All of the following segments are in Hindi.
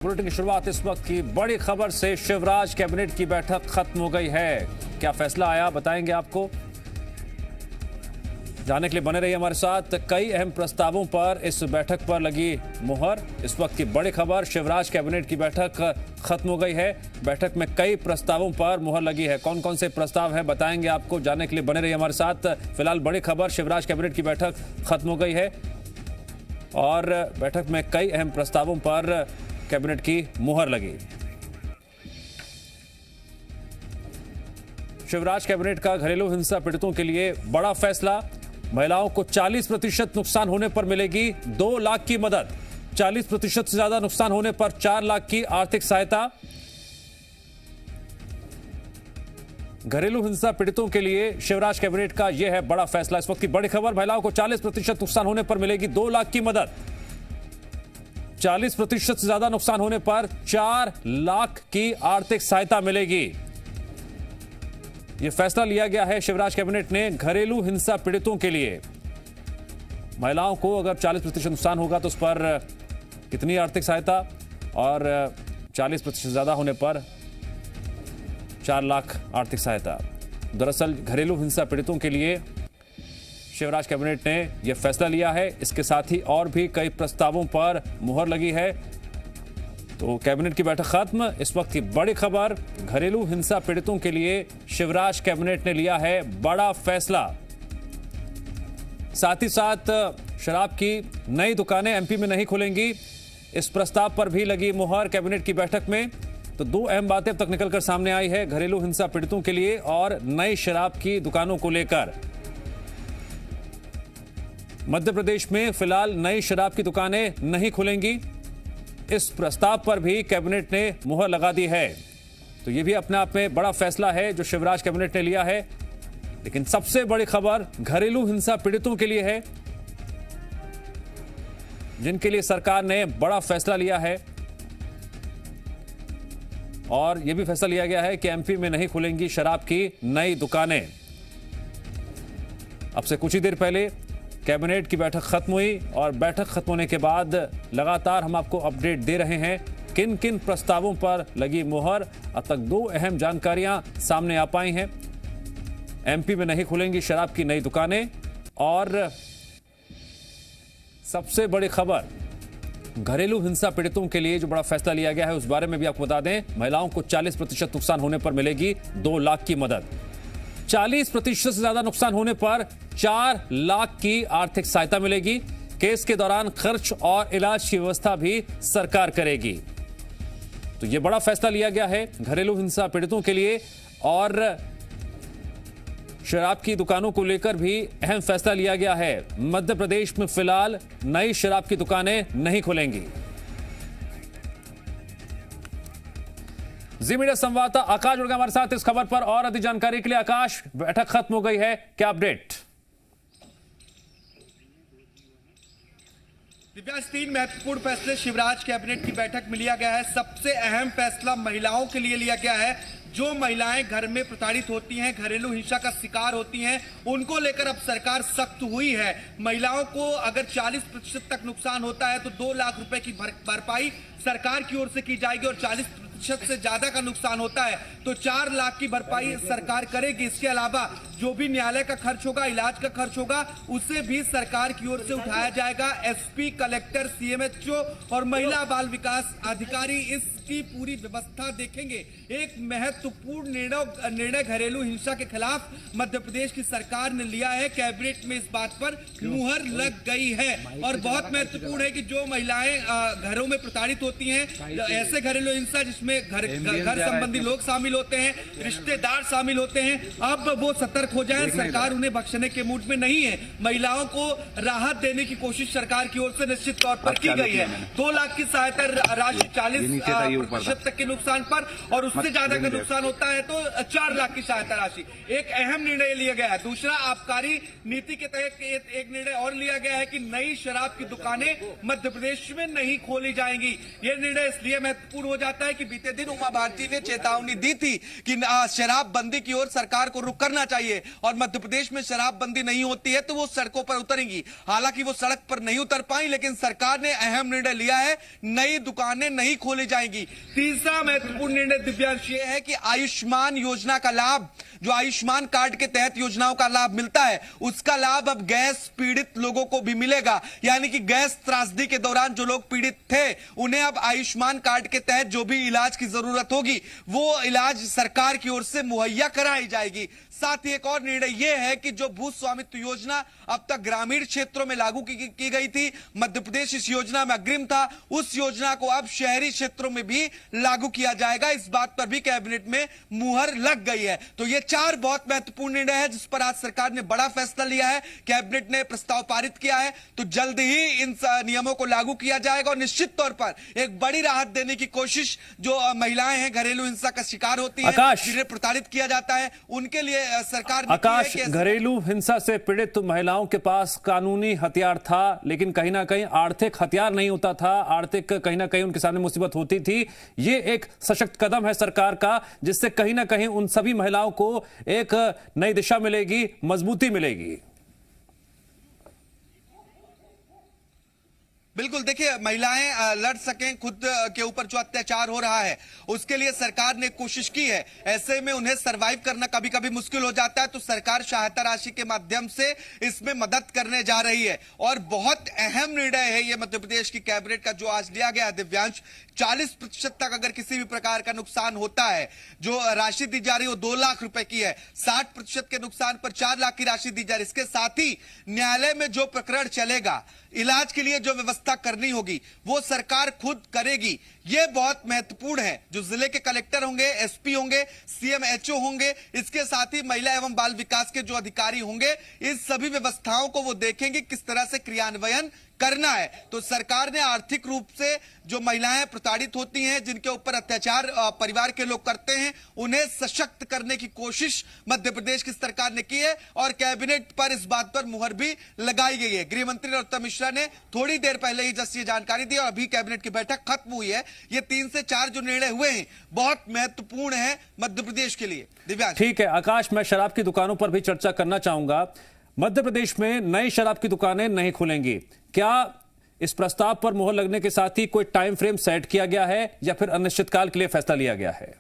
बुलेटिन की शुरुआत इस वक्त की बड़ी खबर से। शिवराज कैबिनेट की बैठक खत्म हो गई है। क्या फैसला आया बताएंगे आपको। जानने के लिए बने रहिए हमारे साथ। कई अहम प्रस्तावों पर इस बैठक पर लगी मुहर। इस वक्त की बड़ी खबर, शिवराज कैबिनेट की बैठक खत्म हो गई है। बैठक में कई प्रस्तावों पर मुहर लगी है। कौन कौन से प्रस्ताव हैं बताएंगे आपको। जानने के लिए बने रहिए हमारे साथ। फिलहाल बड़ी खबर, शिवराज कैबिनेट की बैठक खत्म हो गई है और बैठक में कई अहम प्रस्तावों पर कैबिनेट की मुहर लगी। शिवराज कैबिनेट का घरेलू हिंसा पीड़ितों के लिए बड़ा फैसला। महिलाओं को 40% नुकसान होने पर मिलेगी 2 लाख की मदद। 40% से ज्यादा नुकसान होने पर 4 लाख की आर्थिक सहायता। घरेलू हिंसा पीड़ितों के लिए शिवराज कैबिनेट का यह है बड़ा फैसला। इस वक्त की बड़ी खबर, महिलाओं को 40% नुकसान होने पर मिलेगी 2 लाख की मदद। 40% से ज्यादा नुकसान होने पर 4 लाख की आर्थिक सहायता मिलेगी। यह फैसला लिया गया है शिवराज कैबिनेट ने घरेलू हिंसा पीड़ितों के लिए। महिलाओं को अगर 40% नुकसान होगा तो उस पर कितनी आर्थिक सहायता, और 40% से ज्यादा होने पर 4 लाख आर्थिक सहायता। दरअसल घरेलू हिंसा पीड़ितों के लिए शिवराज कैबिनेट ने यह फैसला लिया है। इसके साथ ही और भी कई प्रस्तावों पर मुहर लगी है। तो कैबिनेट की बैठक खत्म। इस वक्त की बड़ी खबर, घरेलू हिंसा पीड़ितों के लिए शिवराज कैबिनेट ने लिया है बड़ा फैसला। साथ ही साथ शराब की नई दुकानें एमपी में नहीं खुलेंगी, इस प्रस्ताव पर भी लगी मुहर कैबिनेट की बैठक में। तो 2 अहम बातें अब तक निकलकर सामने आई है घरेलू हिंसा पीड़ितों के लिए और नई शराब की दुकानों को लेकर। मध्य प्रदेश में फिलहाल नई शराब की दुकानें नहीं खुलेंगी, इस प्रस्ताव पर भी कैबिनेट ने मुहर लगा दी है। तो यह भी अपने आप में बड़ा फैसला है जो शिवराज कैबिनेट ने लिया है। लेकिन सबसे बड़ी खबर घरेलू हिंसा पीड़ितों के लिए है, जिनके लिए सरकार ने बड़ा फैसला लिया है। और यह भी फैसला लिया गया है कि एमपी में नहीं खुलेंगी शराब की नई दुकानें। अब से कुछ ही देर पहले कैबिनेट की बैठक खत्म हुई और बैठक खत्म होने के बाद लगातार हम आपको अपडेट दे रहे हैं किन किन प्रस्तावों पर लगी मुहर। अब तक 2 अहम जानकारियां सामने आ पाई हैं। एमपी में नहीं खुलेंगी शराब की नई दुकानें, और सबसे बड़ी खबर घरेलू हिंसा पीड़ितों के लिए जो बड़ा फैसला लिया गया है उस बारे में भी आपको बता दें। महिलाओं को 40% नुकसान होने पर मिलेगी 2 लाख की मदद। 40% से ज्यादा नुकसान होने पर 4 लाख की आर्थिक सहायता मिलेगी। केस के दौरान खर्च और इलाज की व्यवस्था भी सरकार करेगी। तो यह बड़ा फैसला लिया गया है घरेलू हिंसा पीड़ितों के लिए। और शराब की दुकानों को लेकर भी अहम फैसला लिया गया है। मध्य प्रदेश में फिलहाल नई शराब की दुकानें नहीं खुलेंगी। जी मीडिया संवाददाता आकाश जुड़ गया हमारे साथ इस खबर पर और अधिक जानकारी के लिए। आकाश, बैठक खत्म हो गई है, क्या अपडेट? दिव्यांश, 3 महत्वपूर्ण फैसले शिवराज कैबिनेट की बैठक में लिया गया है। सबसे अहम फैसला महिलाओं के लिए लिया गया है। जो महिलाएं घर में प्रताड़ित होती हैं, घरेलू हिंसा का शिकार होती हैं, उनको लेकर अब सरकार सख्त हुई है। महिलाओं को अगर 40% तक नुकसान होता है तो 2 लाख रुपए की भरपाई सरकार की ओर से की जाएगी, और 40% से ज्यादा का नुकसान होता है तो 4 लाख की भरपाई सरकार करेगी। इसके अलावा जो भी न्यायालय का खर्च होगा, इलाज का खर्च होगा, उसे भी सरकार की ओर से उठाया जाएगा। एसपी, कलेक्टर, सीएमएचओ और महिला बाल विकास अधिकारी इसकी पूरी व्यवस्था देखेंगे। एक महत्वपूर्ण निर्णय घरेलू हिंसा के खिलाफ मध्य प्रदेश की सरकार ने लिया है। कैबिनेट में इस बात पर मुहर लग गई है। और बहुत महत्वपूर्ण है कि जो महिलाएं घरों में प्रताड़ित होती हैं, ऐसे घरेलू हिंसा जिसमें घर संबंधी लोग शामिल होते हैं, रिश्तेदार शामिल होते हैं, अब वो सतर्क हो जाए। सरकार उन्हें बख्शने के मूड में नहीं है। महिलाओं को राहत देने की कोशिश सरकार की ओर से निश्चित तौर पर की गई है। 2 लाख की सहायता राशि 40% तक के नुकसान पर, और उससे ज्यादा का नुकसान होता है तो 4 लाख की सहायता राशि। एक अहम निर्णय लिया गया है। दूसरा, आबकारी नीति के तहत एक निर्णय और लिया गया है कि नई शराब की दुकानें मध्य प्रदेश में नहीं खोली जाएंगी। यह निर्णय इसलिए महत्वपूर्ण हो जाता है कि बीते दिन उमा भारती ने चेतावनी दी थी कि शराब बंदी की ओर सरकार को रुख करना चाहिए। लिए और मध्य प्रदेश में शराबबंदी नहीं होती है तो वो सड़कों पर उतरेंगी। हालांकि वो सड़क पर नहीं उतर पाई, लेकिन सरकार ने अहम निर्णय लिया है, नई दुकानें नहीं खोली जाएंगी। तीसरा महत्वपूर्ण निर्णय दिव्यांश ये है कि आयुष्मान योजना का लाभ, जो आयुष्मान कार्ड के तहत योजनाओं का लाभ मिलता है, उसका लाभ अब गैस पीड़ित लोगों को भी मिलेगा। यानी कि गैस त्रासदी के दौरान जो लोग पीड़ित थे, उन्हें अब आयुष्मान कार्ड के तहत जो भी इलाज की जरूरत होगी वो इलाज सरकार की ओर से मुहैया कराई जाएगी। साथ ही एक और निर्णय यह है कि जो भू स्वामित्व योजना अब तक ग्रामीण क्षेत्रों में लागू की गई थी, मध्य प्रदेश इस योजना में अग्रिम था, उस योजना को अब शहरी क्षेत्रों में भी लागू किया जाएगा। इस बात पर भी कैबिनेट में मुहर लग गई है। तो ये 4 बहुत महत्वपूर्ण निर्णय है जिस पर आज सरकार ने बड़ा फैसला लिया है। कैबिनेट ने प्रस्ताव पारित किया है, तो जल्द ही इन नियमों को लागू किया जाएगा और निश्चित तौर पर एक बड़ी राहत देने की कोशिश जो महिलाएं हैं, घरेलू हिंसा का शिकार होती हैं, जिन्हें प्रताड़ित किया जाता है, उनके लिए सरकार ने आकाश, घरेलू हिंसा से पीड़ित महिलाओं के पास कानूनी हथियार था, लेकिन कहीं ना कहीं आर्थिक हथियार नहीं होता था, आर्थिक कहीं ना कहीं उनके सामने मुसीबत होती थी। ये एक सशक्त कदम है सरकार का, जिससे कहीं ना कहीं उन सभी महिलाओं को एक नई दिशा मिलेगी, मजबूती मिलेगी। बिल्कुल, देखिए, महिलाएं लड़ सकें, खुद के ऊपर जो अत्याचार हो रहा है उसके लिए सरकार ने कोशिश की है। ऐसे में उन्हें सरवाइव करना कभी कभी मुश्किल हो जाता है, तो सरकार सहायता राशि के माध्यम से इसमें मदद करने जा रही है। और बहुत अहम निर्णय है ये मध्य प्रदेश की कैबिनेट का जो आज लिया गया है दिव्यांश। 40% तक अगर किसी भी प्रकार का नुकसान होता है, जो राशि दी जा रही है वो 2 लाख रुपए की है, 60% के नुकसान पर 4 लाख की राशि दी जा रही है। इसके साथ ही न्यायालय में जो प्रकरण चलेगा, इलाज के लिए जो व्यवस्था करनी होगी वो सरकार खुद करेगी। यह बहुत महत्वपूर्ण है। जो जिले के कलेक्टर होंगे, एसपी होंगे, सीएमएचओ होंगे, इसके साथ ही महिला एवं बाल विकास के जो अधिकारी होंगे, इस सभी व्यवस्थाओं को वो देखेंगे किस तरह से क्रियान्वयन करना है। तो सरकार ने आर्थिक रूप से जो महिलाएं प्रताड़ित होती हैं, जिनके ऊपर अत्याचार परिवार के लोग करते हैं, उन्हें सशक्त करने की कोशिश मध्य प्रदेश की सरकार ने की है और कैबिनेट पर इस बात पर मुहर भी लगाई गई है। गृह मंत्री नरोत्तम मिश्रा ने थोड़ी देर पहले ही जस्ट ये जानकारी दी और अभी कैबिनेट की बैठक खत्म हुई है। ये 3 से 4 जो निर्णय हुए हैं बहुत महत्वपूर्ण है मध्य प्रदेश के लिए। दिव्यांश, ठीक है आकाश, मैं शराब की दुकानों पर भी चर्चा करना चाहूंगा। मध्य प्रदेश में नई शराब की दुकानें नहीं खुलेंगी, क्या इस प्रस्ताव पर मुहर लगने के साथ ही कोई टाइम फ्रेम सेट किया गया है या फिर अनिश्चितकाल के लिए फैसला लिया गया है?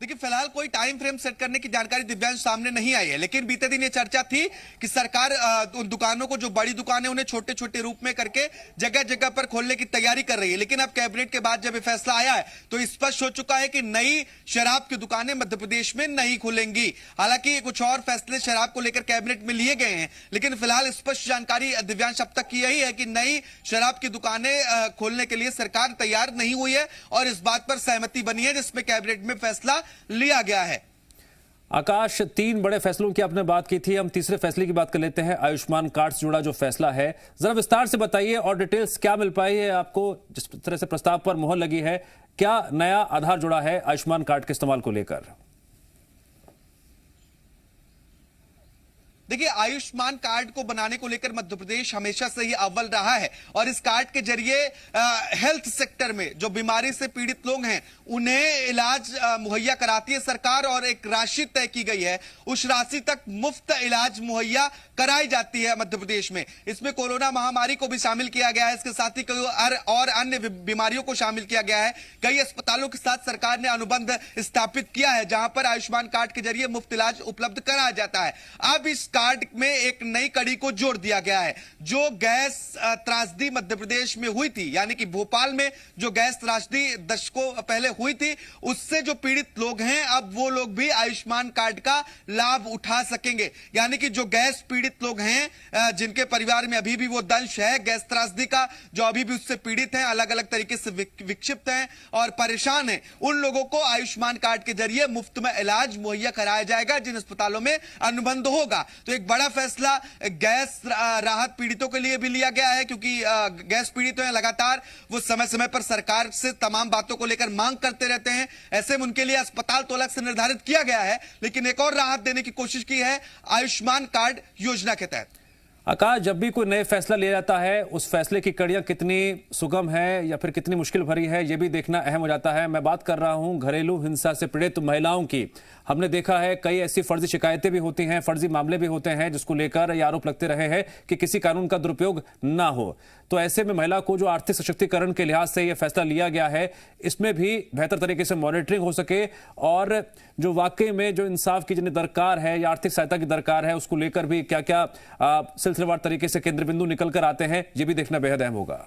देखिए, फिलहाल कोई टाइम फ्रेम सेट करने की जानकारी दिव्यांश सामने नहीं आई है, लेकिन बीते दिन ये चर्चा थी कि सरकार उन दुकानों को, जो बड़ी दुकानें, उन्हें छोटे छोटे रूप में करके जगह जगह पर खोलने की तैयारी कर रही है। लेकिन अब कैबिनेट के बाद जब ये फैसला आया है तो स्पष्ट हो चुका है कि नई शराब की दुकानें मध्य प्रदेश में नहीं खुलेंगी। हालांकि कुछ और फैसले शराब को लेकर कैबिनेट में लिए गए हैं, लेकिन फिलहाल स्पष्ट जानकारी दिव्यांश अब तक की यही है कि नई शराब की दुकानें खोलने के लिए सरकार तैयार नहीं हुई है और इस बात पर सहमति बनी है जिसमें कैबिनेट में फैसला लिया गया है। आकाश, 3 बड़े फैसलों की आपने बात की थी, हम तीसरे फैसले की बात कर लेते हैं। आयुष्मान कार्ड से जुड़ा जो फैसला है, जरा विस्तार से बताइए और डिटेल्स क्या मिल पाई है आपको? जिस तरह से प्रस्ताव पर मुहर लगी है, क्या नया आधार जुड़ा है आयुष्मान कार्ड के इस्तेमाल को लेकर? देखिए, आयुष्मान कार्ड को बनाने को लेकर मध्य प्रदेश हमेशा से ही अव्वल रहा है और इस कार्ड के जरिए हेल्थ सेक्टर में जो बीमारी से पीड़ित लोग हैं उन्हें इलाज मुहैया कराती है सरकार और एक राशि तय की गई है, उस राशि तक मुफ्त इलाज मुहैया कराई जाती है मध्य प्रदेश में। इसमें कोरोना महामारी को भी शामिल किया गया है, इसके साथ ही कई और अन्य बीमारियों को शामिल किया गया है। कई अस्पतालों के साथ सरकार ने अनुबंध स्थापित किया है जहां पर आयुष्मान कार्ड के जरिए मुफ्त इलाज उपलब्ध कराया जाता है। अब इस कार्ड में एक नई कड़ी को जोड़ दिया गया है। जो गैस त्रासदी मध्य प्रदेश में हुई थी, यानी कि भोपाल में जो गैस त्रासदी दशकों पहले हुई थी, उससे जो पीड़ित लोग हैं अब वो लोग भी आयुष्मान कार्ड का लाभ उठा सकेंगे। यानी कि जो गैस पीड़ित लोग हैं, जिनके परिवार में अभी भी वो दंश है गैस त्रासदी का, जो अभी भी उससे पीड़ित हैं, अलग अलग तरीके से विक्षिप्त हैं और परेशान हैं, उन लोगों को आयुष्मान कार्ड के जरिए मुफ्त में इलाज मुहैया कराया जाएगा जिन अस्पतालों में अनुबंध होगा। तो एक बड़ा फैसला गैस राहत पीड़ितों के लिए भी लिया गया है, क्योंकि गैस पीड़ित हैं, लगातार वो समय समय पर सरकार से तमाम बातों को लेकर मांग करते रहते हैं। ऐसे में उनके लिए अस्पताल तो अलग से निर्धारित किया गया है, लेकिन एक और राहत देने की कोशिश की है आयुष्मान कार्ड योजना के तहत। आकाश, जब भी कोई नए फैसला लिया जाता है उस फैसले की कड़ियां कितनी सुगम है या फिर कितनी मुश्किल भरी है, यह भी देखना अहम हो जाता है। मैं बात कर रहा हूं घरेलू हिंसा से पीड़ित महिलाओं की। हमने देखा है कई ऐसी फर्जी शिकायतें भी होती हैं, फर्जी मामले भी होते हैं जिसको लेकर ये आरोप लगते रहे हैं कि किसी कानून का दुरुपयोग ना हो। तो ऐसे में महिला को जो आर्थिक सशक्तिकरण के लिहाज से यह फैसला लिया गया है, इसमें भी बेहतर तरीके से मॉनिटरिंग हो सके और जो वाकई में जो इंसाफ की जिन्हें दरकार है या आर्थिक सहायता की दरकार है, उसको लेकर भी क्या क्या सिलसिलेवार तरीके से केंद्र बिंदु निकल कर आते हैं, यह भी देखना बेहद अहम होगा।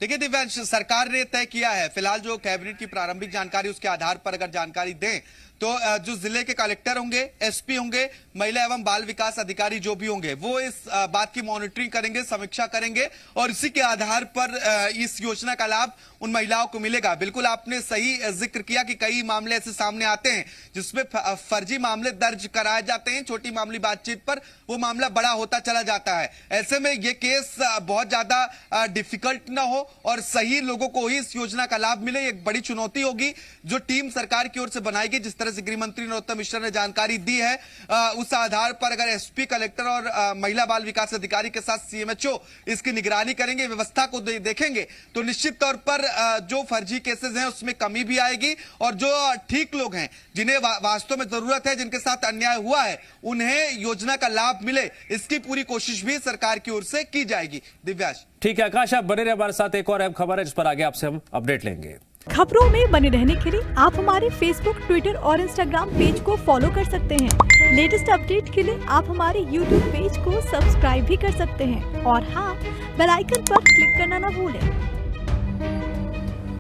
देखिए दिव्यांश, सरकार ने तय किया है, फिलहाल जो कैबिनेट की प्रारंभिक जानकारी उसके आधार पर अगर जानकारी दें तो जो जिले के कलेक्टर होंगे, एसपी होंगे, महिला एवं बाल विकास अधिकारी जो भी होंगे, वो इस बात की मॉनिटरिंग करेंगे, समीक्षा करेंगे और इसी के आधार पर इस योजना का लाभ उन महिलाओं को मिलेगा। बिल्कुल आपने सही जिक्र किया कि कई मामले ऐसे सामने आते हैं जिसमें फर्जी मामले दर्ज कराए जाते हैं, छोटी मामूली बातचीत पर वो मामला बड़ा होता चला जाता है। ऐसे में ये केस बहुत ज्यादा डिफिकल्ट ना हो और सही लोगों को ही इस योजना का लाभ मिले, एक बड़ी चुनौती होगी जो टीम सरकार की ओर से बनाएगी। जिस तरह से गृह मंत्री नरोत्तम मिश्रा ने जानकारी दी है, उस आधार पर अगर एसपी, कलेक्टर और महिला बाल विकास अधिकारी के साथ सीएमएचओ इसकी निगरानी करेंगे, व्यवस्था को देखेंगे, तो निश्चित तौर पर जो फर्जी केसेस हैं उसमें कमी भी आएगी और जो ठीक लोग हैं जिन्हें वास्तव में जरूरत है, जिनके साथ अन्याय हुआ है, उन्हें योजना का लाभ मिले, इसकी पूरी कोशिश भी सरकार की ओर से की जाएगी। दिव्यांश। ठीक है आकाश, आप बने रहे हमारे साथ। एक और अहम खबर है जिस पर आगे आपसे हम अपडेट लेंगे। खबरों में बने रहने के लिए आप हमारे फेसबुक, ट्विटर और इंस्टाग्राम पेज को फॉलो कर सकते हैं। लेटेस्ट अपडेट के लिए आप हमारे यूट्यूब पेज को सब्सक्राइब भी कर सकते हैं और हाँ, बेल आइकन पर क्लिक करना ना भूलें।